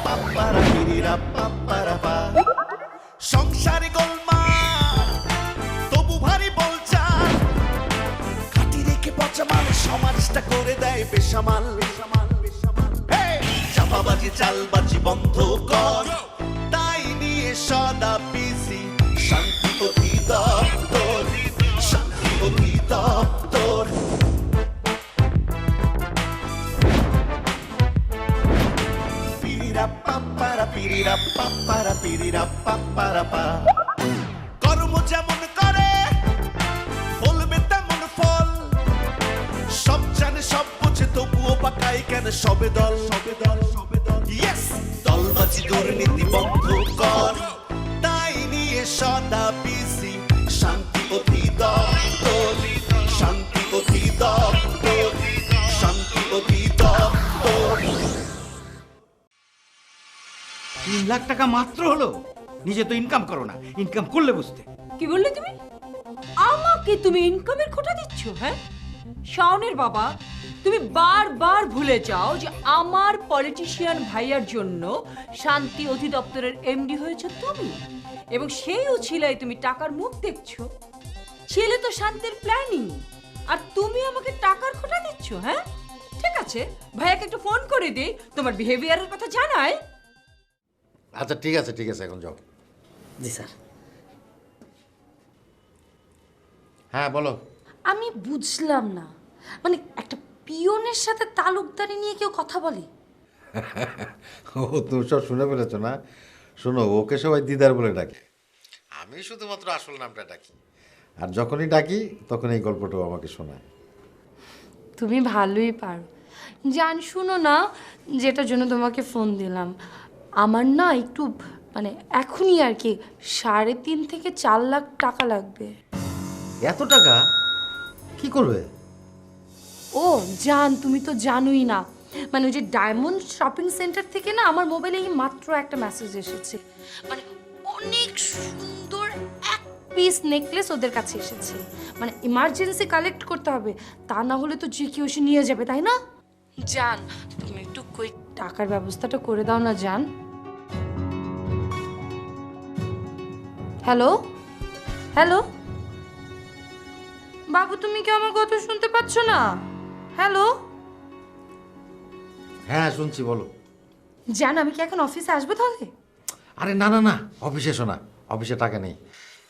পাপ্পারা পিরিরা পাপ্পারা পা। সংসারে গোলমাল তবু ভারী বলচাল, খাটি রেখে পচা মাল সমাজটা করে দেয় বেসামাল। চাপাবাজি চালবাজি বন্ধ কর, তাই নিয়ে সদা বিজি শান্তি অধিদপ্তর, শান্তি অধিদপ্তর। পিরিরা পাপ্পারা পিরিরা পাপ্পারা পিরিরা পাপ্পারা পা। কর্ম যেমন করে বলবে তেমন ফল, সব জানে সব বোঝে তবুও পাকাই কেন সবে দল, সবে দল, সবে দল। ইয়েস, দলবাজি দুর্নীতি বন্ধ কর, তাই নিয়ে সদা বিজি শান্তি অধিদপ্তর, শান্তি অধিদপ্তর, শান্তি অধিদপ্তর। 3 লাখ টাকা মাত্র হলো, নিজে তো ইনকাম করো না, ইনকাম করলে বুঝতে। কি বললে তুমি? আমাকে তুমি ইনকামের খোঁটা দিচ্ছ? হ্যাঁ শাওনের বাবা, তুমি বারবার ভুলে যাও যে আমার পলিটিশিয়ান ভাইয়ার জন্য শান্তি অধিদপ্তরের এমডি হয়েছে তুমি, এবং সেই উছিলায় তুমি টাকার মুখ দেখছো। ছেলে তো শান্তির প্ল্যানিং, আর তুমি আমাকে টাকার খোঁটা দিচ্ছ। হ্যাঁ ঠিক আছে, ভাইয়াকে একটু ফোন করে দিই, তোমার বিহেভিয়ারের কথা জানায়। আচ্ছা ঠিক আছে ঠিক আছে, এখন যাও। জি স্যার। হ্যাঁ বলো। আমি বুঝলাম না, মানে একটা পিয়নের সাথে তালুকদারি নিয়ে কেউ কথা বলে? ও তুমি সব শুনে ফেলেছো না? শোনো, ওকে সবাই দিদার বলে ডাকে, আমি শুধুমাত্র আসল নামটা ডাকি, আর যখনই ডাকি তখন এই গল্পটাও আমাকে শোনায়। তুমি ভালোই পারো। জান শুনো না, যেটার জন্য তোমাকে ফোন দিলাম, আমার না একটু মানে এখনই আর কি 3.5 থেকে 4 লাখ টাকা লাগবে। এত টাকা কি করবে? ও জান, তুমি তো জানোই না, মানে ওই যে ডায়মন্ড শপিং সেন্টার থেকে না আমার মোবাইলে এই মাত্র একটা মেসেজ এসেছে, মানে অনেক সুন্দর এক পিস নেকলেস ওদের কাছে এসেছে, মানে ইমার্জেন্সি কালেক্ট করতে হবে, তা না হলে তো যে কেউ এসে নিয়ে যাবে, তাই না? জান তুমি একটু কই টাকার ব্যবস্থাটা করে দাও না জান। হ্যালো হ্যালো বাবু, তুমি কি আমার কথা শুনতে পাচ্ছ না? হ্যালো হ্যাঁ শুনছি, বলো। জান আমি কি এখন অফিসে আসবো তাহলে? আরে না না না, অফিসে এসো না, অফিসে টাকা নেই,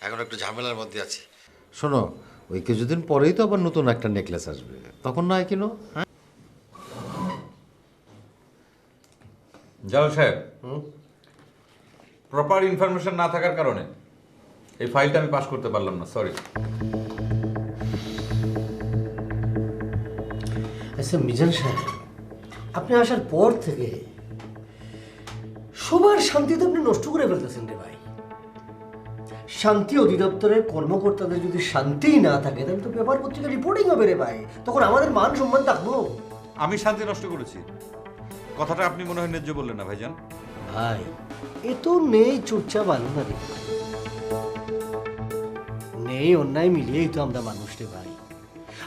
এখন একটু ঝামেলার মধ্যে আছি। শোনো, ওই কিছুদিন পরেই তো আবার নতুন একটা নেকলেস আসবে, তখন নয় কিনো। হ্যাঁ জালাল সাহেব, প্রপার ইনফরমেশন না থাকার কারণে এই ফাইলটা আমি পাস করতে পারলাম না, সরি। আচ্ছা মিজান সাহেব, আপনি আসার পর থেকে সবার শান্তি তো আপনি নষ্ট করে ফেলতেছেন রে ভাই। শান্তি অধিদপ্তরের কর্মকর্তাদের যদি শান্তিই না থাকে তাহলে তো পেপার পত্রিকা রিপোর্টিং হবে রে ভাই, তখন আমাদের মান সম্মান থাকবো। আমি শান্তি নষ্ট করেছি কথাটা আপনি মনে হয় ন্যায্য বললেন না ভাইজান। ভাই এ তো নেই চুপচাপ আলো না রে, নেই অন্যায় মিলিয়েই তো আমরা মানুষ রে ভাই।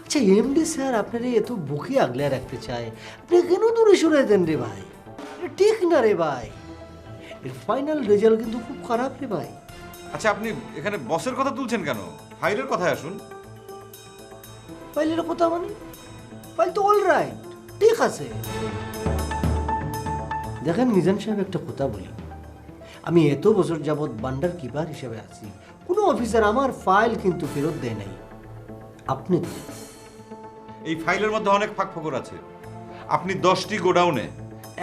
আচ্ছা এমডি স্যার আপনার এত বুকে আগলে রাখতে চায়, আপনি কেন দূরে সরে দেন রে ভাই? এটা ঠিক না রে ভাই, এর ফাইনাল রেজাল্ট কিন্তু খুব খারাপ রে ভাই। আচ্ছা আপনি এখানে বসের কথা তুলছেন কেন? ফাইলের কথায় আসুন। ফাইলের কথা মানে? ফাইল তো অল রাইট, ঠিক আছে। দেখেন মিজান সাহেব, একটা কথা বলি, আমি এত বছর যাবৎ বান্ডার কিপার হিসেবে আছি, কোনো অফিসার আমার ফাইল কিন্তু ফেরত দেয় নাই, আপনি দিলেন। এই ফাইলের মধ্যে অনেক ফাঁকফোকর আছে। আপনি 10টি গোডাউনে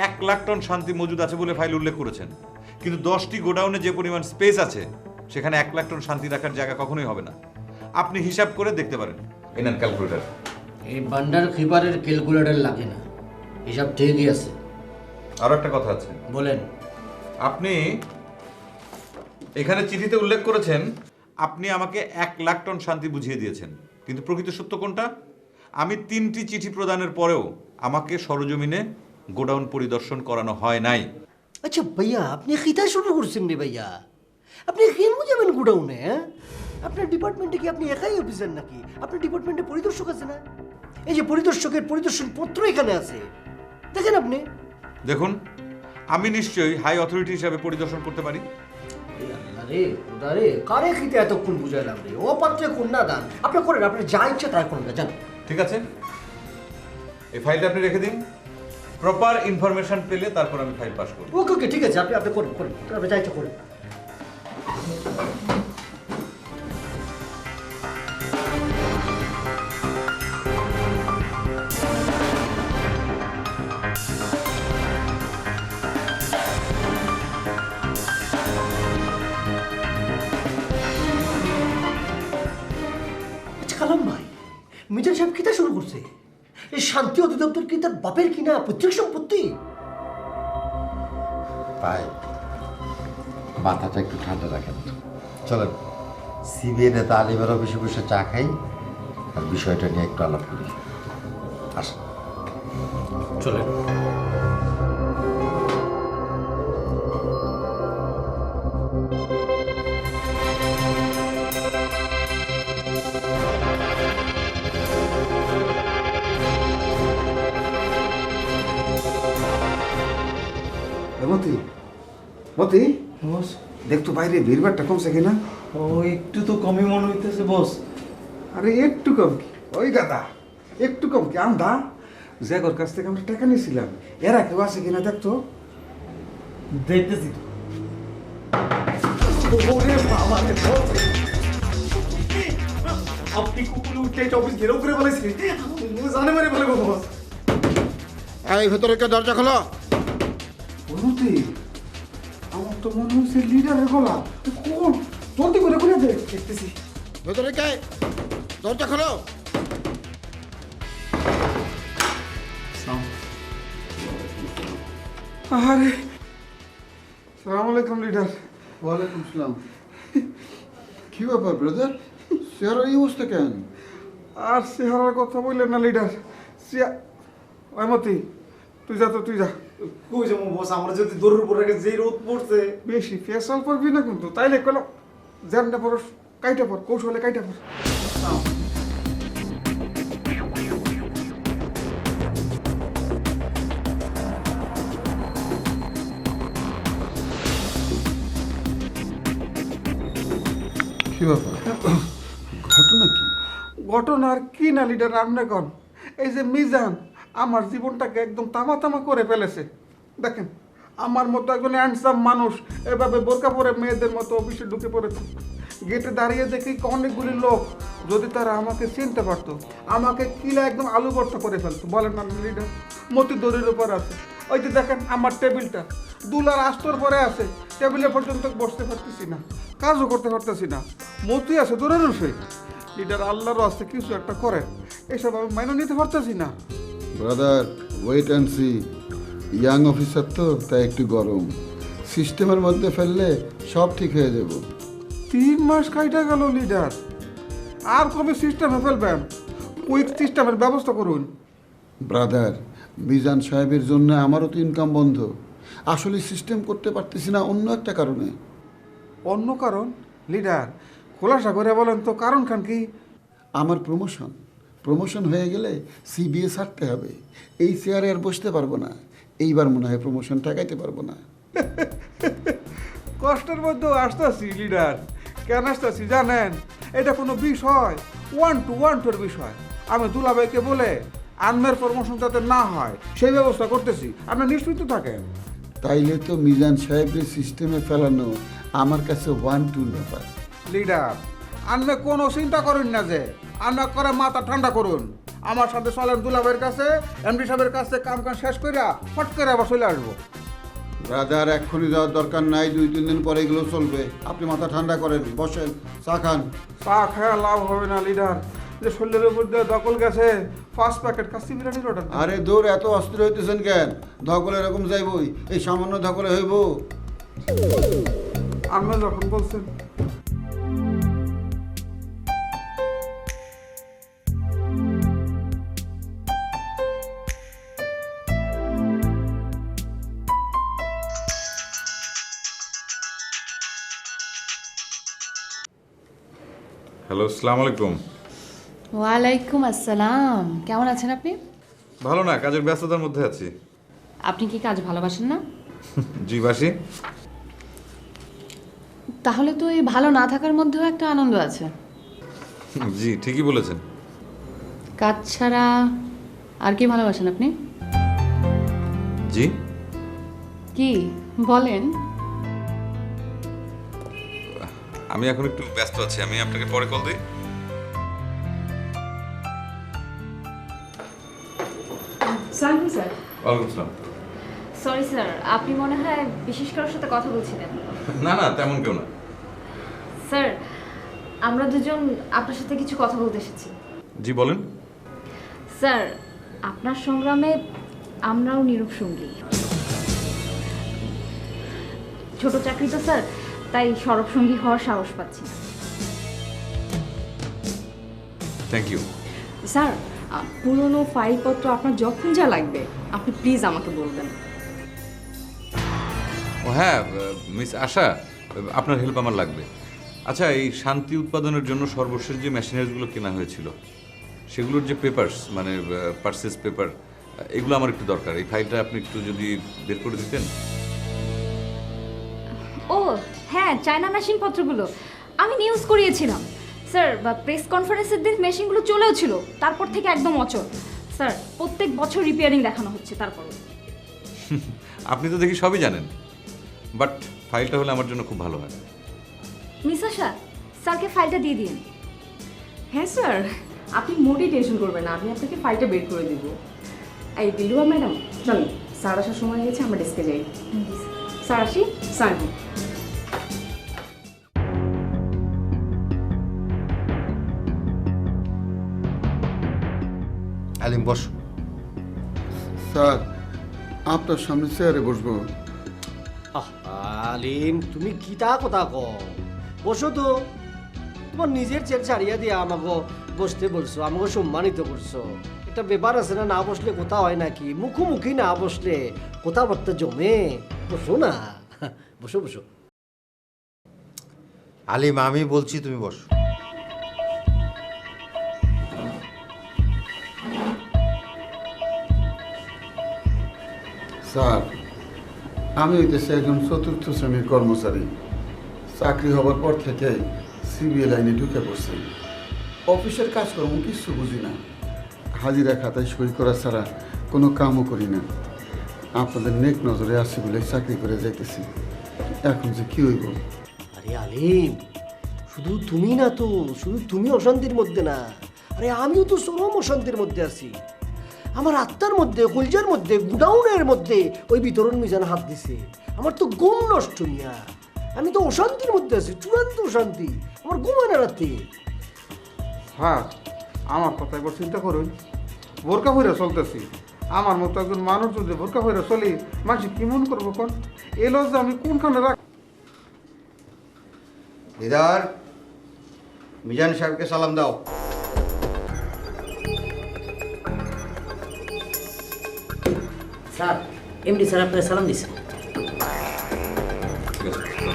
1 লাখ টন শান্তি মজুদ আছে বলে ফাইল উল্লেখ করেছেন, কিন্তু 10টি গোডাউনে যে পরিমাণ স্পেস আছে সেখানে 1 লাখ টন শান্তি রাখার জায়গা কখনোই হবে না। আপনি হিসাব করে দেখতে পারেন, এনার ক্যালকুলেটর। এই বান্ডার কিপারের ক্যালকুলেটর লাগে না, হিসাব ঠিকই আছে। আরো একটা কথা আছে, বলেন। আপনি এখানে চিঠিতে উল্লেখ করেছেন আপনি আমাকে 1 লাখ টন শান্তি বুঝিয়ে দিয়েছেন, কিন্তু প্রকৃত সত্য কোনটা? আমি 3টি চিঠি প্রদানের পরেও আমাকে সরজমিনে গোডাউন পরিদর্শন করানো হয় নাই। আচ্ছা ভাইয়া, আপনি খিতা শুরু করছেন রে ভাইয়া, আপনি কেন যাবেন গোডাউনে? আপনার ডিপার্টমেন্টে কি আপনি একাই অফিসার নাকি? আপনার ডিপার্টমেন্টে পরিদর্শক আছে না? এই যে পরিদর্শকের পরিদর্শন পত্র এখানে আছে, দেখেন আপনি। দেখুন, আমি নিশ্চয়ই হাই অথরিটি হিসাবে পরিদর্শন করতে পারি। আরে খোদা রে, কারে খিতে এতক্ষণ বুঝাইলাম রে, ও পাত্রে কন্যা দান। আপনি করেন, আপনি যা ইচ্ছা তাই করেন, জান। ঠিক আছে, এই ফাইলটা আপনি রেখে দিন। প্রপার ইনফরমেশন পেলে তারপর আমি ফাইল পাস করব। ওকে ওকে, ঠিক আছে, আপনি আপনি করেন করেন, আপনি যা ইচ্ছা করেন। আচ্ছা কালাম ভাই, মিজান সাহেব কিতা শুরু করছে? এই শান্তি অধিদপ্তর কি তার বাপের কিনা পৈতৃক সম্পত্তি? ভাই মাথাটা একটু ঠান্ডা রাখেন। চলেন সিবিআই নেতা আলিমের অফিসে বসে চা খাই আর বিষয়টা নিয়ে একটু আলাপ করি। আসেন। চলেন। মতি মতি বস, দেখতো বাইরে ভিড়ভাড়টা কমছে কিনা? ও একটু তো কমই মনে হইতেছে বস। আরে একটু কম কি ওই গাদা, একটু কম কি আন্দা জ্যাগর কাছ থেকে আমরা টাকা নিয়েছিলাম, এরা কেউ আছে কিনা দেখতো। দেখতেছি তো। আপনি কুকুরে উঠে অফিস ঘেরাও করে বলেছি, জানে মারে বলে বস। এই ভেতরে কে, দরজা খোলো। মতি, আমার তো মনে হচ্ছে লিডারের গলা। কোন জলদি করে খুলে দে, দেখতেছি। ভেতরে কে, দরজা খোলো। আরে সালাম আলাইকুম লিডার। ওয়ালাইকুম সালাম। কি ব্যাপার ব্রাদার, চেহারা এই অবস্থা কেন? আর চেহারার কথা বললেন না লিডার। ওই মতি, তুই যা তো, তুই যা। কই যাবো বস, আমরা যদি দৌড়ের উপর রেখে যে রোদ পড়ছে। বেশি ফেসাল পড়বি না কিন্তু, তাইলে কল জানটা পর কাইটা পর, কৌশলে কাইটা পর। কি ব্যাপার, ঘটনা কি? ঘটনা আর কি না লিডার, আপনি কন। এই যে মিজান আমার জীবনটাকে একদম তামা তামা করে ফেলেছে। দেখেন আমার মতো একজন হ্যান্ডসাম মানুষ এভাবে বোরকা পরে মেয়েদের মতো অফিসে ঢুকে পড়েছে। গেটে দাঁড়িয়ে দেখি অনেকগুলি লোক, যদি তারা আমাকে চিনতে পারতো, আমাকে কিলা একদম আলু ভর্তা করে ফেলতো। বলেন না লিডার, মতি দড়ির উপর আছে। ওই যে দেখেন আমার টেবিলটা দুলার আস্তর পরে আছে, টেবিলে পর্যন্ত বসতে পারতেছি না, কাজও করতে পারতেছি না। মতি আছে দূরের রসে। লিডার আল্লাহর আছে, কিছু একটা করে, এসব আমি মাইনে নিতে পারতেছি না। Brother wait and see, young officer তো তাই একটু গরম, সিস্টেমের মধ্যে ফেললে সব ঠিক হয়ে যাব। 3 মাস কাইটা গেল লিডার, আর কবে সিস্টেমে ফেলবেন? কুইক সিস্টেমের ব্যবস্থা করুন। ব্রাদার মিজান সাহেবের জন্য আমারও তো ইনকাম বন্ধ, আসলে সিস্টেম করতে পারতেছি না অন্য একটা কারণে। অন্য কারণ? লিডার খোলাসা করে বলেন তো, কারণ খান কি? আমার প্রমোশন হয়ে গেলে সিবিএ ছাড়তে হবে, এই চেয়ারে আর বসতে পারবো না। এইবার মনে হয় প্রমোশন ঠেকাইতে পারবো না। কষ্টের মধ্যেও আসতেছি লিডার। কেন আসতেছি জানেন? এটা কোনো বিষয়, 1 to 1 বিষয়। আমি দুলাভাইকে বলে আনমের প্রমোশন যাতে না হয় সেই ব্যবস্থা করতেছি, আপনি নিশ্চিন্ত থাকেন। তাইলে তো মিজান সাহেবের সিস্টেমে ফেলানো আমার কাছে 1-2 ব্যাপার। লিডার আনমে কোনো চিন্তা করেন না, যে আনমে করে মাথা ঠান্ডা করুন। আমার সাথে চলেন দুলাভাইয়ের কাছে, এমডি সাহেবের কাছে কাম শেষ করে ফট করে আবার চলে আসবো। ব্রাদার এক্ষুনি যাওয়ার দরকার নাই, 2-3 দিন পরে এগুলো চলবে। আপনি মাথা ঠান্ডা করেন, বসেন, চা খান। চা খাওয়া লাভ হবে না লিডার, যে শরীরের উপর দিয়ে দখল গেছে। 5 প্যাকেট কাশি বিরিয়ানির অর্ডার। আরে দৌড়, এত অস্থির হইতেছেন কেন? ধকলে এরকম যাইবই, এই সামান্য ধকলে হইব। আনমে যখন বলছেন। হ্যালো, আসসালামু আলাইকুম। ওয়ালাইকুম আসসালাম। কেমন আছেন আপনি? ভালো না, কাজের ব্যস্ততার মধ্যে আছি। আপনি কি কাজ ভালোবাসেন না? জি বাসি। তাহলে তো এই ভালো না থাকার মধ্যেও একটা আনন্দ আছে। জি ঠিকই বলেছেন। কাজ ছাড়া আর কি ভালোবাসেন আপনি? জি কি বলেন? আমি এখন একটু ব্যস্ত আছি, আমি আপনাকে পরে কল দিই। স্যার স্যার ওয়ালাইকুম আসসালাম। সরি স্যার, আপনি মনে হয় বিশেষ কারোর সাথে কথা বলছিলেন। না না তেমন কেউ না। স্যার, আমরা দুজন আপনার সাথে কিছু কথা বলতে এসেছি। জি বলেন। স্যার, আপনার সংগ্রামে আমরাও নীরব সঙ্গী। ছোট চাকরি তো স্যার, তাই সরব সঙ্গী হওয়ার সাহস পাচ্ছি না। Thank you. স্যার, পুরনো ফাইলপত্র আপনার যখন যা লাগবে আপনি প্লিজ আমাকে বলবেন। ও হ্যাঁ মিস আশা, আপনার হেল্প আমার লাগবে। আচ্ছা, এই শান্তি উৎপাদনের জন্য সর্বশেষ যে মেশিনারিজগুলো কেনা হয়েছিল সেগুলোর যে পেপারস মানে পারচেস পেপার, এগুলো আমার একটু দরকার। এই ফাইলটা আপনি একটু যদি বের করে দিতেন। ও হ্যাঁ, চায়না মেশিন পত্রগুলো আমি নিউজ করিয়েছিলাম স্যার। প্রেস কনফারেন্সের দিন মেশিনগুলো চলেও ছিল, তারপর থেকে একদম অচল স্যার। প্রত্যেক বছর রিপেয়ারিং দেখানো হচ্ছে তারপরও। আপনি তো দেখি সবই জানেন, বাট ফাইলটা হলে আমার জন্য খুব ভালো হয়। মিস আশা, স্যারকে ফাইলটা দিয়ে দিন। হ্যাঁ স্যার, আপনি মোটেই টেনশন করবেন না, আমি আপনাকে ফাইলটা বের করে দেবো। এই দিলুয়া ম্যাডাম, চলুন, স্যার আসার সময় হয়েছে, আমরা ডেস্কে যাই। স্যার আসি। স্যার আলিম বস। স্যার, আপনার সামনে চেয়ারে বসবো। আলিম, তুমি কিতা কথা কও? বসো তো। তোমার নিজের চেয়ার ছাড়িয়া দিয়ে আমাকে বসতে বলছো, আমাকে সম্মানিত করছো। একটা ব্যাপার আছে না, না বসলে কথা হয় নাকি? মুখোমুখি না বসলে কথাবার্তা জমে। বসো না, বসো বসো। আলিম, আমি বলছি তুমি বসো। স্যার, আমি হইতেছি একজন চতুর্থ শ্রেণীর কর্মচারী। চাকরি হবার পর থেকে সিবিএ লাইনে ঢুকে পড়ছি। অফিসের কাজকর্ম কিছু বুঝি না। হাজিরা খাতায় সই করা ছাড়া কোনো কামও করি না। আপনাদের নেক নজরে আসছি বলে চাকরি করে যাইতেছি। এখন যে কি হইব? আরে আলিম, শুধু তুমি না তো, শুধু তুমি অশান্তির মধ্যে না। আরে আমিও তো চরম অশান্তির মধ্যে আছি। আমার আত্মার মধ্যে, কলজার মধ্যে, গুডাউনের মধ্যে ওই বিতরণ মিজান হাত দিছে। আমার তো ঘুম নষ্ট নিয়া। আমি তো অশান্তির মধ্যে আছি, চূড়ান্ত অশান্তি। আমার ঘুম আনা রাতে। হ্যাঁ, আমার কথা একবার চিন্তা করুন। বোরকা ভরে চলতেছি, আমার মতো একজন মানুষ যদি বোরকা ভরে চলি, মানুষ কি মনে করবো? কোন এলো যে আমি কোনখানে রাখ। দিদার, মিজান সাহেবকে সালাম দাও। স্যার, এমডি স্যার আপনাকে সালাম দিছে। ঠিক আছে, চলো।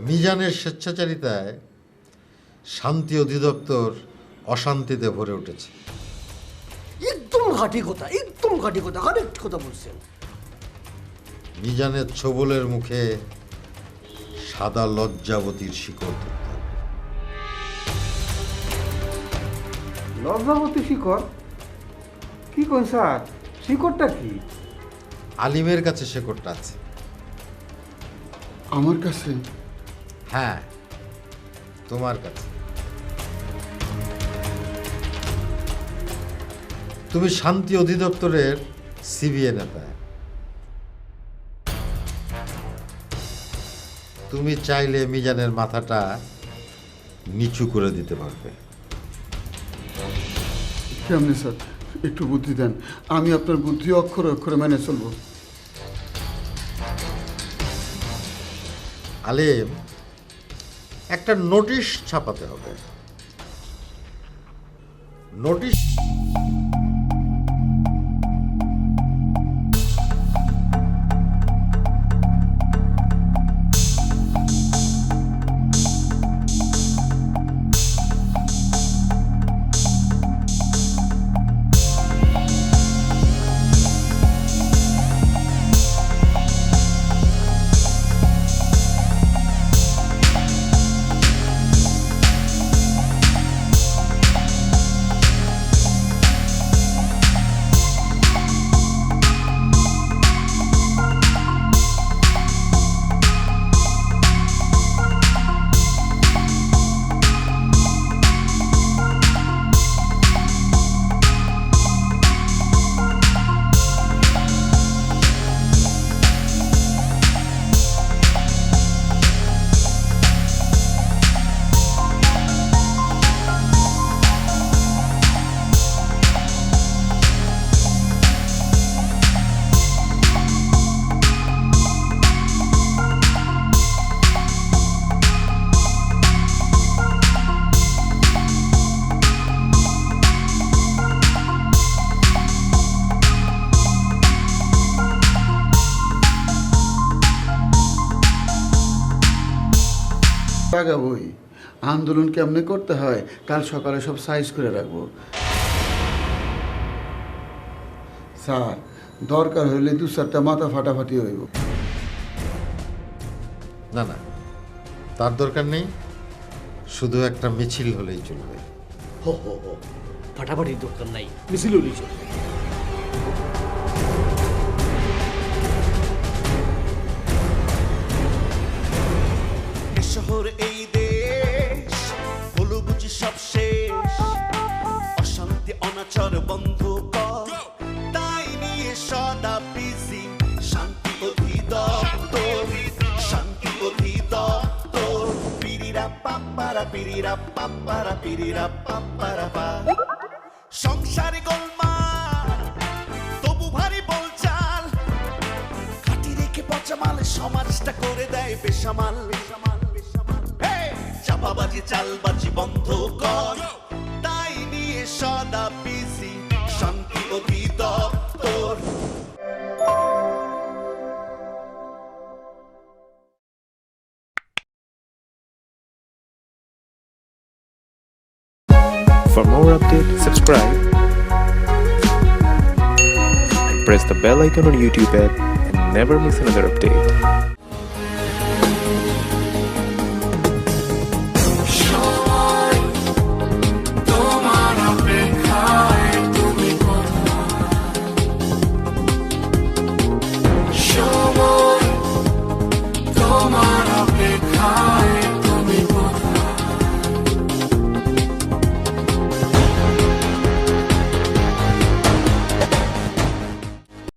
মিজানের স্বেচ্ছাচারিতায় শান্তি অধিদপ্তর অশান্তিতে ভরে উঠেছে। একদম ঘাটি কথা, একদম ঘাটি কথা, কারেক্ট কথা বলছেন। মিজানের ছোবলের মুখে সাদা লজ্জাবতীর শিকড় ধরতে হবে। লজ্জাবতী শিকড়? কি কোন স্যার, শিকড়টা কি? আলিমের কাছে শিকড়টা আছে। আমার কাছে? হ্যাঁ, তোমার কাছে। তুমি শান্তি অধিদপ্তরের সিবিএ নেতা। তুমি চাইলে মিজানের মাথাটা নিচু করে দিতে পারবে। কেমনি স্যার, একটু বুদ্ধি দেন। আমি আপনার বুদ্ধি অক্ষরে অক্ষরে মেনে চলবো। আলিম, একটা নোটিশ ছাপাতে হবে। নোটিশ আগাবই। আন্দোলন কেমনে করতে হয় কাল সকালে সব সাইজ করে রাখবো। স্যার, দরকার হইলে 2-4টা মাথা ফাটাফাটি হইব। না না, তার দরকার নেই, শুধু একটা মিছিল হলেই চলবে। হো হো হো, ফাটাফাটির দরকার নাই, মিছিল হলেই চলবে। শহর এই দেশ হলো বুঝি সব শেষ, অশান্তি অনাচার বন্ধ কর, তাই নিয়ে সদা বিজি শান্তি অধিদপ্তর, শান্তি অধিদপ্তর। পিরিরা পাপ্পারা পিরিরা পাপ্পারা পিরিরা পাপ্পারা পা। সংসারে গোলমাল তবু ভারী বলচাল, খাটি রেখে পচা মাল সমাজটা করে দেয় বেসামাল। চাপাবাজি চালবাজি বন্ধ কর, তাই নিয়ে সদা বিজি শান্তি অধিদপ্তর। For more updates, subscribe and press the bell icon on YouTube app and never miss another update.